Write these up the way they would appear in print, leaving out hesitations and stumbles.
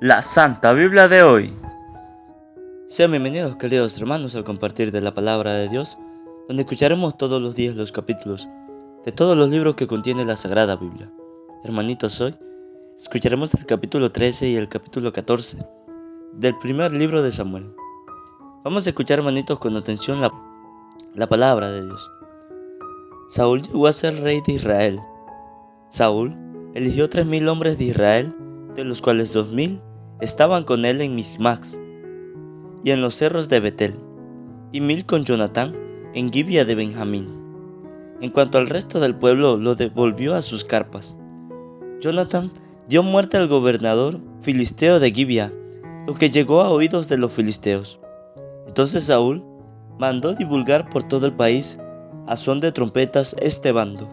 La Santa Biblia de hoy. Sean bienvenidos, queridos hermanos, al compartir de la palabra de Dios, donde escucharemos todos los días los capítulos de todos los libros que contiene la Sagrada Biblia. Hermanitos, hoy escucharemos el capítulo 13 y el capítulo 14 del primer libro de Samuel. Vamos a escuchar, hermanitos, con atención la palabra de Dios. Saúl llegó a ser rey de Israel. Saúl eligió 3,000 hombres de Israel, de los cuales 2,000 estaban con él en Mismax y en los cerros de Betel, y 1,000 con Jonatán en Gibea de Benjamín. En cuanto al resto del pueblo, lo devolvió a sus carpas. Jonatán dio muerte al gobernador filisteo de Gibea, lo que llegó a oídos de los filisteos. Entonces Saúl mandó divulgar por todo el país, a son de trompetas, este bando.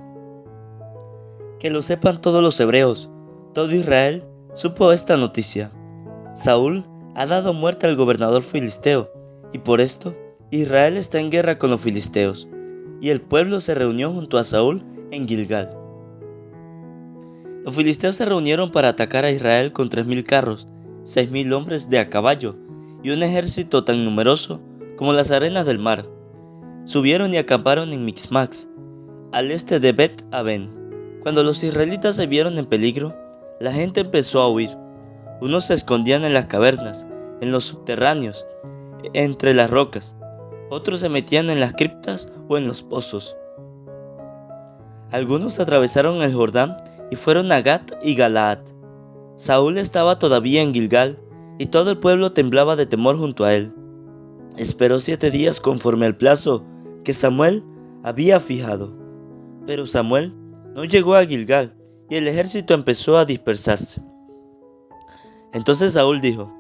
Que lo sepan todos los hebreos, todo Israel supo esta noticia. Saúl ha dado muerte al gobernador filisteo, y por esto Israel está en guerra con los filisteos, y el pueblo se reunió junto a Saúl en Gilgal. Los filisteos se reunieron para atacar a Israel con 3,000 carros, 6,000 hombres de a caballo, y un ejército tan numeroso como las arenas del mar. Subieron y acamparon en Mixmax, al este de Bet-Aven. Cuando los israelitas se vieron en peligro, la gente empezó a huir. Unos se escondían en las cavernas, en los subterráneos, entre las rocas. Otros se metían en las criptas o en los pozos. Algunos atravesaron el Jordán y fueron a Gat y Galaad. Saúl estaba todavía en Gilgal, y todo el pueblo temblaba de temor junto a él. Esperó 7 días conforme al plazo que Samuel había fijado. Pero Samuel no llegó a Gilgal, y el ejército empezó a dispersarse. Entonces Saúl dijo: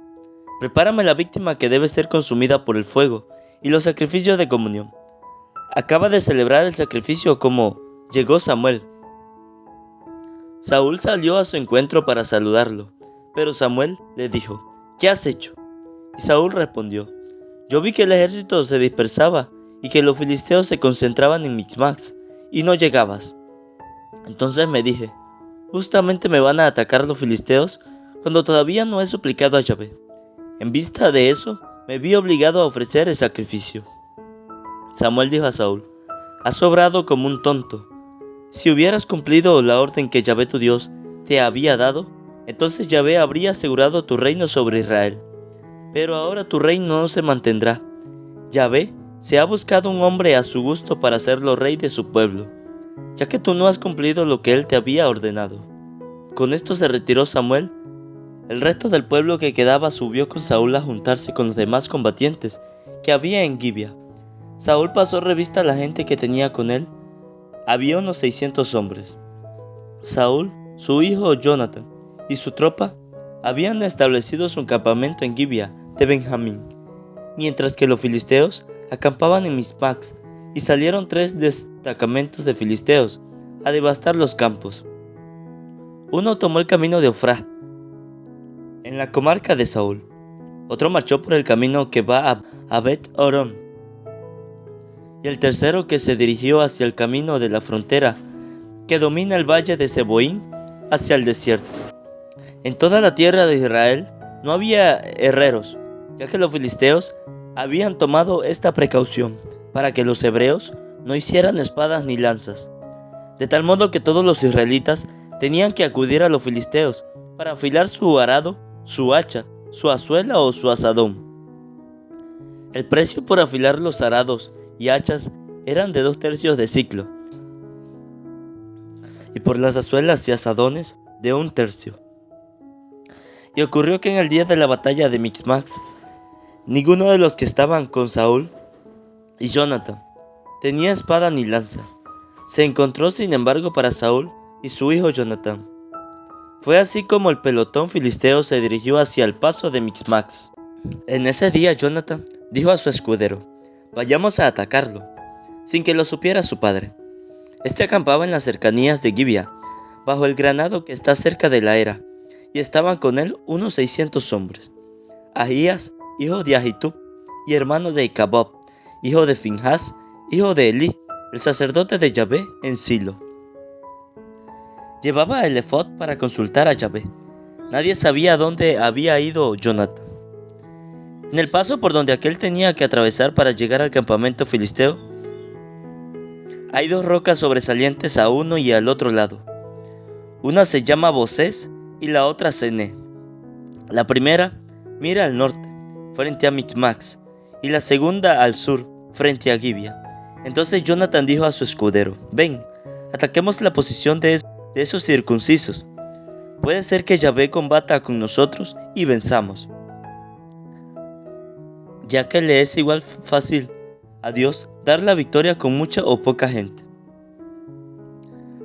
«Prepárame la víctima que debe ser consumida por el fuego y los sacrificios de comunión». Acaba de celebrar el sacrificio como llegó Samuel. Saúl salió a su encuentro para saludarlo, pero Samuel le dijo: «¿Qué has hecho?». Y Saúl respondió: «Yo vi que el ejército se dispersaba y que los filisteos se concentraban en Mixmax y no llegabas. Entonces me dije: justamente me van a atacar los filisteos cuando todavía no he suplicado a Yahvé. En vista de eso, me vi obligado a ofrecer el sacrificio». Samuel dijo a Saúl: «Has obrado como un tonto. Si hubieras cumplido la orden que Yahvé tu Dios te había dado, entonces Yahvé habría asegurado tu reino sobre Israel. Pero ahora tu reino no se mantendrá. Yahvé se ha buscado un hombre a su gusto para hacerlo rey de su pueblo, ya que tú no has cumplido lo que él te había ordenado». Con esto se retiró Samuel. El resto del pueblo que quedaba subió con Saúl a juntarse con los demás combatientes que había en Gibea. Saúl pasó revista a la gente que tenía con él. Había unos 600 hombres. Saúl, su hijo Jonatán y su tropa habían establecido su campamento en Gibea de Benjamín, mientras que los filisteos acampaban en Mismax, y salieron 3 destacamentos de filisteos a devastar los campos. Uno tomó el camino de Ofrá, en la comarca de Saúl. Otro marchó por el camino que va a Bet-Horon, y el tercero que se dirigió hacia el camino de la frontera que domina el valle de Seboín hacia el desierto. En toda la tierra de Israel no había herreros, ya que los filisteos habían tomado esta precaución para que los hebreos no hicieran espadas ni lanzas, de tal modo que todos los israelitas tenían que acudir a los filisteos para afilar su arado, su hacha, su azuela o su azadón. El precio por afilar los arados y hachas eran de 2/3 de siclo, y por las azuelas y azadones de 1/3. Y ocurrió que en el día de la batalla de Mixmax, ninguno de los que estaban con Saúl y Jonatán tenía espada ni lanza. Se encontró, sin embargo, para Saúl y su hijo Jonatán. Fue así como el pelotón filisteo se dirigió hacia el paso de Mixmax. En ese día Jonatán dijo a su escudero: «Vayamos a atacarlo», sin que lo supiera su padre. Este acampaba en las cercanías de Gibea, bajo el granado que está cerca de la era, y estaban con él unos 600 hombres. Ahías, hijo de Ahitub, y hermano de Icabob, hijo de Finhas, hijo de Elí, el sacerdote de Yahvé en Silo. Llevaba el efod para consultar a Yahvé. Nadie sabía dónde había ido Jonathan. En el paso por donde aquel tenía que atravesar para llegar al campamento filisteo, hay dos rocas sobresalientes a uno y al otro lado. Una se llama Bosés y la otra Cené. La primera mira al norte, frente a Micmax, y la segunda al sur, frente a Gibea. Entonces Jonathan dijo a su escudero: ven, ataquemos la posición de esos circuncisos. Puede ser que Yahvé combata con nosotros y venzamos, ya que le es igual fácil a Dios dar la victoria con mucha o poca gente.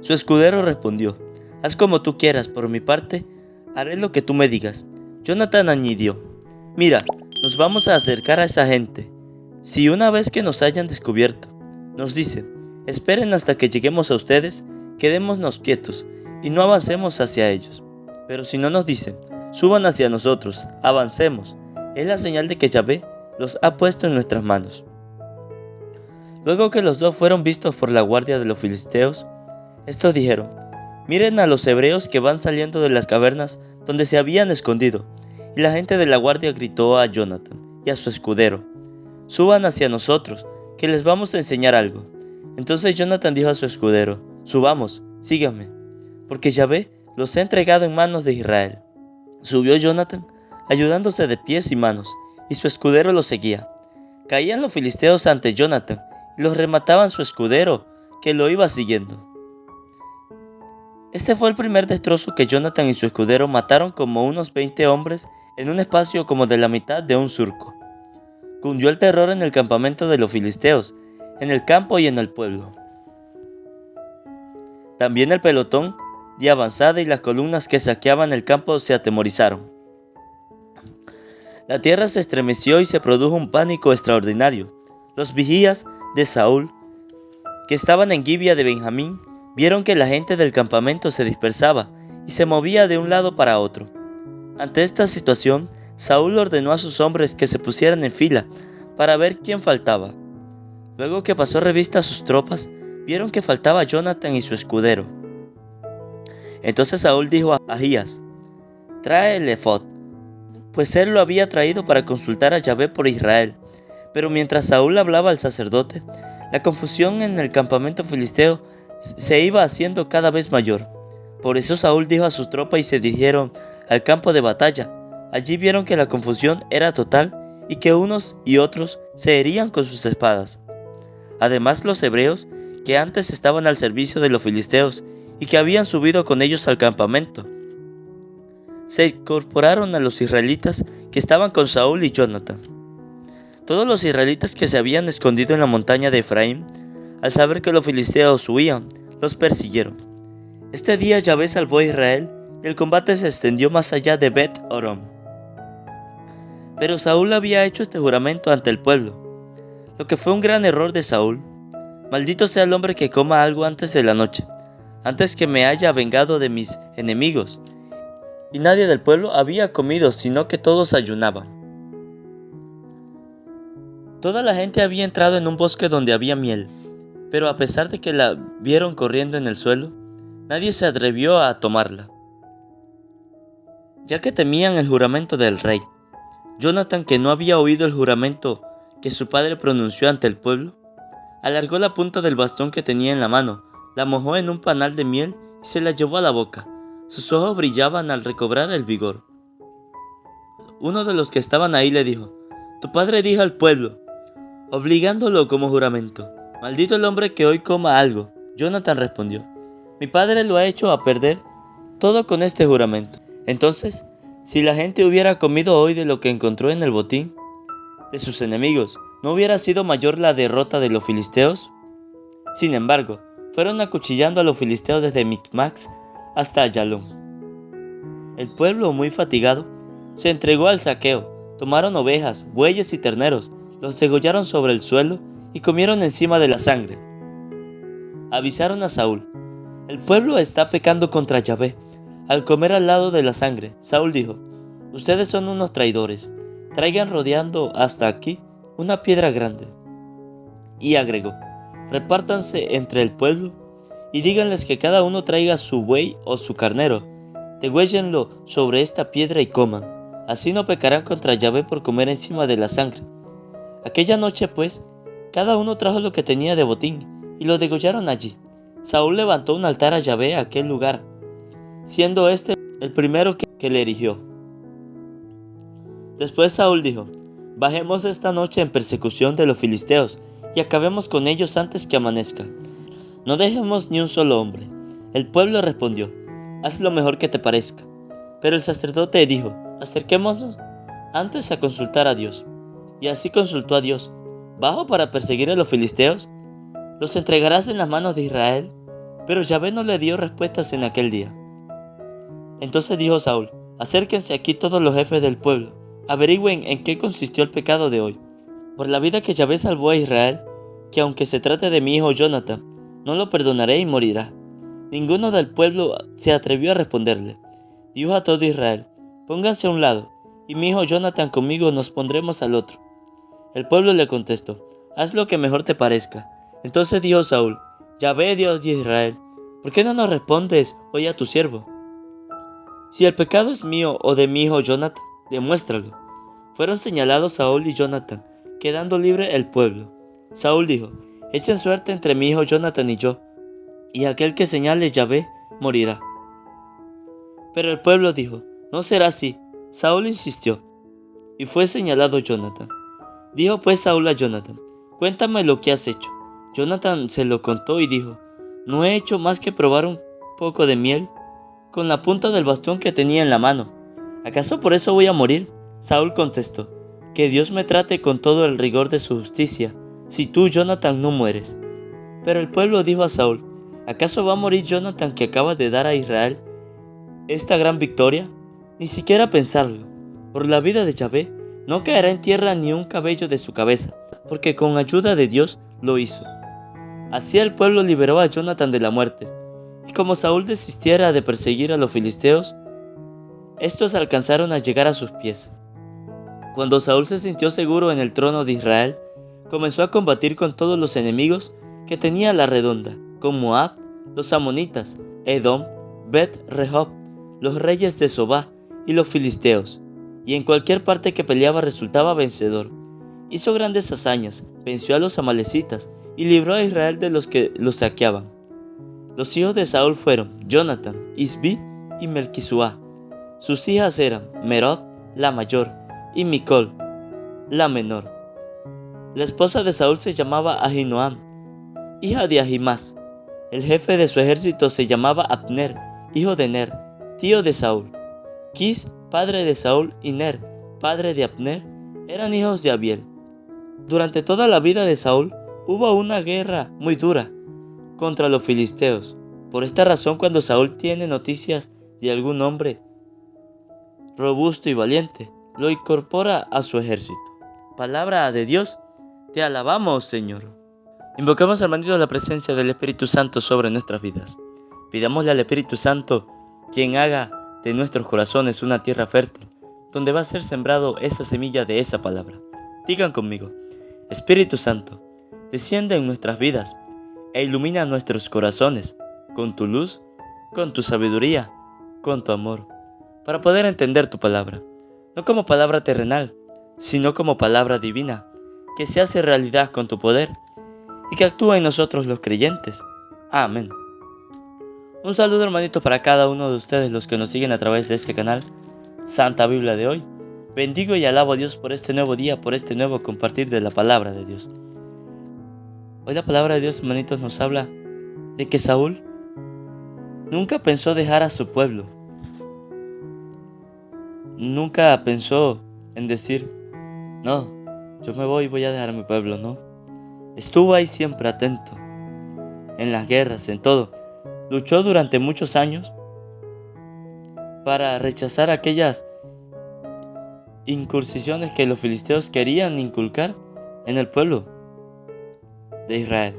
Su escudero respondió: haz como tú quieras, por mi parte, haré lo que tú me digas. Jonathan añadió: mira, nos vamos a acercar a esa gente. Si una vez que nos hayan descubierto, nos dicen: esperen hasta que lleguemos a ustedes, quedémonos quietos y no avancemos hacia ellos. Pero si no nos dicen: suban hacia nosotros, avancemos, es la señal de que Yahvé los ha puesto en nuestras manos. Luego que los dos fueron vistos por la guardia de los filisteos, estos dijeron: miren a los hebreos que van saliendo de las cavernas donde se habían escondido. Y la gente de la guardia gritó a Jonathan y a su escudero: suban hacia nosotros, que les vamos a enseñar algo. Entonces Jonathan dijo a su escudero: subamos, síganme, porque Yahvé los ha entregado en manos de Israel. Subió Jonathan, ayudándose de pies y manos, y su escudero lo seguía. Caían los filisteos ante Jonathan, y los remataban su escudero, que lo iba siguiendo. Este fue el primer destrozo que Jonathan y su escudero mataron como unos 20 hombres en un espacio como de la mitad de un surco. Cundió el terror en el campamento de los filisteos, en el campo y en el pueblo. También el pelotón de avanzada y las columnas que saqueaban el campo se atemorizaron. La tierra se estremeció y se produjo un pánico extraordinario. Los vigías de Saúl, que estaban en Gibea de Benjamín, vieron que la gente del campamento se dispersaba y se movía de un lado para otro. Ante esta situación, Saúl ordenó a sus hombres que se pusieran en fila para ver quién faltaba. Luego que pasó revista a sus tropas, vieron que faltaba Jonathan y su escudero. Entonces Saúl dijo a Ahías: trae el efod, pues él lo había traído para consultar a Yahvé por Israel. Pero mientras Saúl hablaba al sacerdote, la confusión en el campamento filisteo se iba haciendo cada vez mayor. Por eso Saúl dijo a sus tropas y se dirigieron al campo de batalla. Allí vieron que la confusión era total y que unos y otros se herían con sus espadas. Además, los hebreos, que antes estaban al servicio de los filisteos y que habían subido con ellos al campamento, se incorporaron a los israelitas que estaban con Saúl y Jonathan. Todos los israelitas que se habían escondido en la montaña de Efraín, al saber que los filisteos huían, los persiguieron. Este día Yahvé salvó a Israel y el combate se extendió más allá de Bet-Horon. Pero Saúl había hecho este juramento ante el pueblo, lo que fue un gran error de Saúl. Maldito sea el hombre que coma algo antes de la noche, antes que me haya vengado de mis enemigos. Y nadie del pueblo había comido, sino que todos ayunaban. Toda la gente había entrado en un bosque donde había miel, pero a pesar de que la vieron corriendo en el suelo, nadie se atrevió a tomarla, ya que temían el juramento del rey. Jonathan, que no había oído el juramento que su padre pronunció ante el pueblo, alargó la punta del bastón que tenía en la mano, la mojó en un panal de miel y se la llevó a la boca. Sus ojos brillaban al recobrar el vigor. Uno de los que estaban ahí le dijo: tu padre dijo al pueblo, obligándolo como juramento: maldito el hombre que hoy coma algo. Jonathan respondió: mi padre lo ha hecho a perder todo con este juramento. Entonces, si la gente hubiera comido hoy de lo que encontró en el botín de sus enemigos, ¿no hubiera sido mayor la derrota de los filisteos? Sin embargo, fueron acuchillando a los filisteos desde Micmax hasta Ayalón. El pueblo, muy fatigado, se entregó al saqueo. Tomaron ovejas, bueyes y terneros, los degollaron sobre el suelo y comieron encima de la sangre. Avisaron a Saúl: el pueblo está pecando contra Yahvé al comer al lado de la sangre. Saúl dijo: ustedes son unos traidores, traigan rodeando hasta aquí una piedra grande. Y agregó: repártanse entre el pueblo y díganles que cada uno traiga su buey o su carnero, degüéllenlo sobre esta piedra y coman, así no pecarán contra Yahvé por comer encima de la sangre. Aquella noche, pues, cada uno trajo lo que tenía de botín, y lo degollaron allí. Saúl levantó un altar a Yahvé a aquel lugar, siendo este el primero que le erigió. Después Saúl dijo: bajemos esta noche en persecución de los filisteos, y acabemos con ellos antes que amanezca. No dejemos ni un solo hombre. El pueblo respondió: haz lo mejor que te parezca. Pero el sacerdote dijo: acerquémonos antes a consultar a Dios. Y así consultó a Dios: ¿bajo para perseguir a los filisteos? ¿Los entregarás en las manos de Israel? Pero Yahvé no le dio respuestas en aquel día. Entonces dijo Saúl: acérquense aquí todos los jefes del pueblo, averigüen en qué consistió el pecado de hoy. Por la vida que Yahvé salvó a Israel, que aunque se trate de mi hijo Jonathan, no lo perdonaré y morirá. Ninguno del pueblo se atrevió a responderle. Dijo a todo Israel: pónganse a un lado, y mi hijo Jonathan conmigo nos pondremos al otro. El pueblo le contestó: haz lo que mejor te parezca. Entonces dijo Saúl: Yahvé, Dios de Israel, ¿por qué no nos respondes hoy a tu siervo? Si el pecado es mío o de mi hijo Jonathan, demuéstralo. Fueron señalados Saúl y Jonathan, quedando libre el pueblo. Saúl dijo: echen suerte entre mi hijo Jonathan y yo, y aquel que señale Yahvé morirá. Pero el pueblo dijo: no será así. Saúl insistió, y fue señalado Jonathan. Dijo pues Saúl a Jonathan: cuéntame lo que has hecho. Jonathan se lo contó y dijo: no he hecho más que probar un poco de miel con la punta del bastón que tenía en la mano. ¿Acaso por eso voy a morir? Saúl contestó: que Dios me trate con todo el rigor de su justicia, si tú, Jonathan, no mueres. Pero el pueblo dijo a Saúl: ¿acaso va a morir Jonathan, que acaba de dar a Israel esta gran victoria? Ni siquiera pensarlo. Por la vida de Yahvé, no caerá en tierra ni un cabello de su cabeza, porque con ayuda de Dios lo hizo. Así el pueblo liberó a Jonathan de la muerte. Y como Saúl desistiera de perseguir a los filisteos, estos alcanzaron a llegar a sus pies. Cuando Saúl se sintió seguro en el trono de Israel, comenzó a combatir con todos los enemigos que tenía a la redonda, con Moab, los amonitas, Edom, Bet-Rehob, los reyes de Sobá y los filisteos, y en cualquier parte que peleaba resultaba vencedor. Hizo grandes hazañas, venció a los amalecitas y libró a Israel de los que los saqueaban. Los hijos de Saúl fueron Jonathan, Isbi y Melquisuá. Sus hijas eran Merob, la mayor, y Micol, la menor. La esposa de Saúl se llamaba Ahinoam, hija de Ahimás. El jefe de su ejército se llamaba Abner, hijo de Ner, tío de Saúl. Quis, padre de Saúl, y Ner, padre de Abner, eran hijos de Abiel. Durante toda la vida de Saúl hubo una guerra muy dura contra los filisteos. Por esta razón, cuando Saúl tiene noticias de algún hombre robusto y valiente, lo incorpora a su ejército. Palabra de Dios, te alabamos, Señor. Invocamos, hermanitos, la presencia del Espíritu Santo sobre nuestras vidas. Pidámosle al Espíritu Santo quien haga de nuestros corazones una tierra fértil, donde va a ser sembrado esa semilla de esa palabra. Digan conmigo: Espíritu Santo, desciende en nuestras vidas e ilumina nuestros corazones con tu luz, con tu sabiduría, con tu amor, para poder entender tu palabra, no como palabra terrenal, sino como palabra divina, que se hace realidad con tu poder y que actúa en nosotros los creyentes. Amén. Un saludo, hermanitos, para cada uno de ustedes, los que nos siguen a través de este canal, Santa Biblia de hoy. Bendigo y alabo a Dios por este nuevo día, por este nuevo compartir de la palabra de Dios. Hoy la palabra de Dios, hermanitos, nos habla de que Saúl nunca pensó dejar a su pueblo. Nunca pensó en decir: no, yo me voy a dejar a mi pueblo, no. Estuvo ahí siempre atento, en las guerras, en todo. Luchó durante muchos años para rechazar aquellas incursiones que los filisteos querían inculcar en el pueblo de Israel.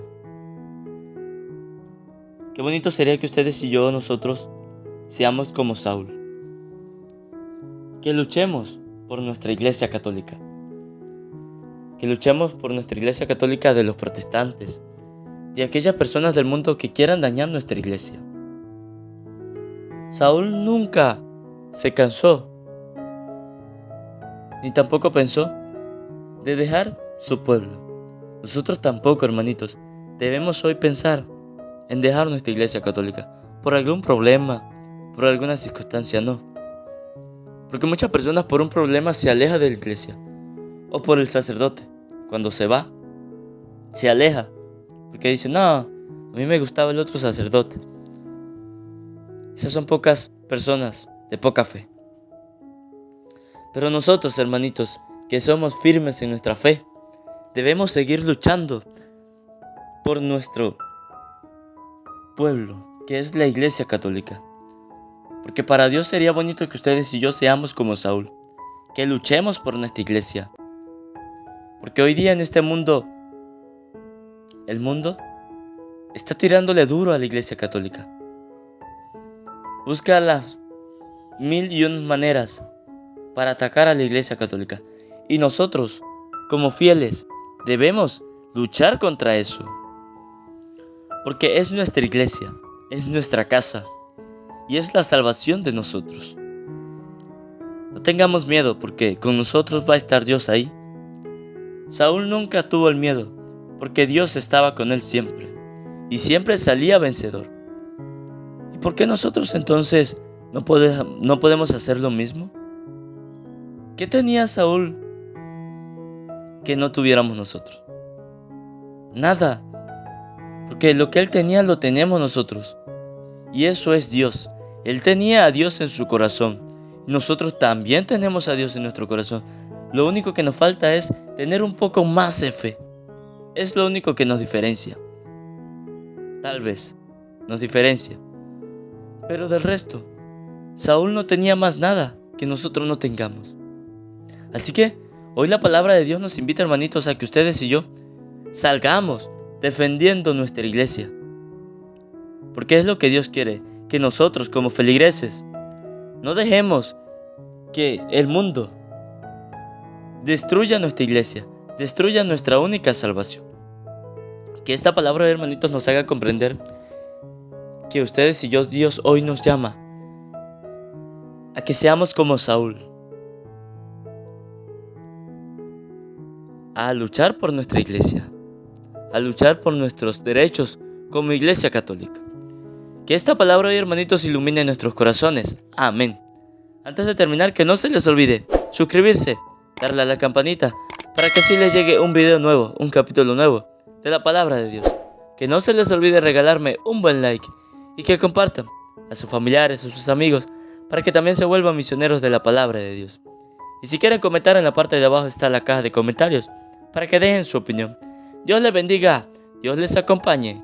Qué bonito sería que ustedes y yo, nosotros, seamos como Saúl. Que luchemos por nuestra iglesia católica. Que luchemos por nuestra iglesia católica de los protestantes, de aquellas personas del mundo que quieran dañar nuestra iglesia. Saúl nunca se cansó, ni tampoco pensó de dejar su pueblo. Nosotros tampoco, hermanitos, debemos hoy pensar en dejar nuestra iglesia católica por algún problema, por alguna circunstancia, no. Porque muchas personas por un problema se alejan de la iglesia, o por el sacerdote. Cuando se va, se aleja, porque dice, no, a mí me gustaba el otro sacerdote. Esas son pocas personas de poca fe. Pero nosotros, hermanitos, que somos firmes en nuestra fe, debemos seguir luchando por nuestro pueblo, que es la iglesia católica. Porque para Dios sería bonito que ustedes y yo seamos como Saúl, que luchemos por nuestra iglesia. Porque hoy día en este mundo, el mundo está tirándole duro a la iglesia católica. Busca las 1001 maneras para atacar a la iglesia católica. Y nosotros, como fieles, debemos luchar contra eso. Porque es nuestra iglesia, es nuestra casa y es la salvación de nosotros. No tengamos miedo, porque con nosotros va a estar Dios ahí. Saúl nunca tuvo el miedo, porque Dios estaba con él siempre, y siempre salía vencedor. ¿Y por qué nosotros entonces no podemos hacer lo mismo? ¿Qué tenía Saúl que no tuviéramos nosotros? Nada, porque lo que él tenía lo tenemos nosotros, y eso es Dios. Él tenía a Dios en su corazón, nosotros también tenemos a Dios en nuestro corazón. Lo único que nos falta es tener un poco más de fe. Es lo único que nos diferencia. Tal vez nos diferencia. Pero del resto, Saúl no tenía más nada que nosotros no tengamos. Así que hoy la palabra de Dios nos invita, hermanitos, a que ustedes y yo salgamos defendiendo nuestra iglesia. Porque es lo que Dios quiere, que nosotros como feligreses no dejemos que el mundo destruya nuestra iglesia, destruya nuestra única salvación. Que esta palabra, hermanitos, nos haga comprender que ustedes y yo, Dios hoy nos llama a que seamos como Saúl, a luchar por nuestra iglesia, a luchar por nuestros derechos como iglesia católica. Que esta palabra hoy, hermanitos, ilumine nuestros corazones. Amén. Antes de terminar, que no se les olvide suscribirse, darle a la campanita, para que así les llegue un video nuevo, un capítulo nuevo de la palabra de Dios. Que no se les olvide regalarme un buen like y que compartan a sus familiares, a sus amigos, para que también se vuelvan misioneros de la palabra de Dios. Y si quieren comentar, en la parte de abajo está la caja de comentarios para que dejen su opinión. Dios les bendiga, Dios les acompañe.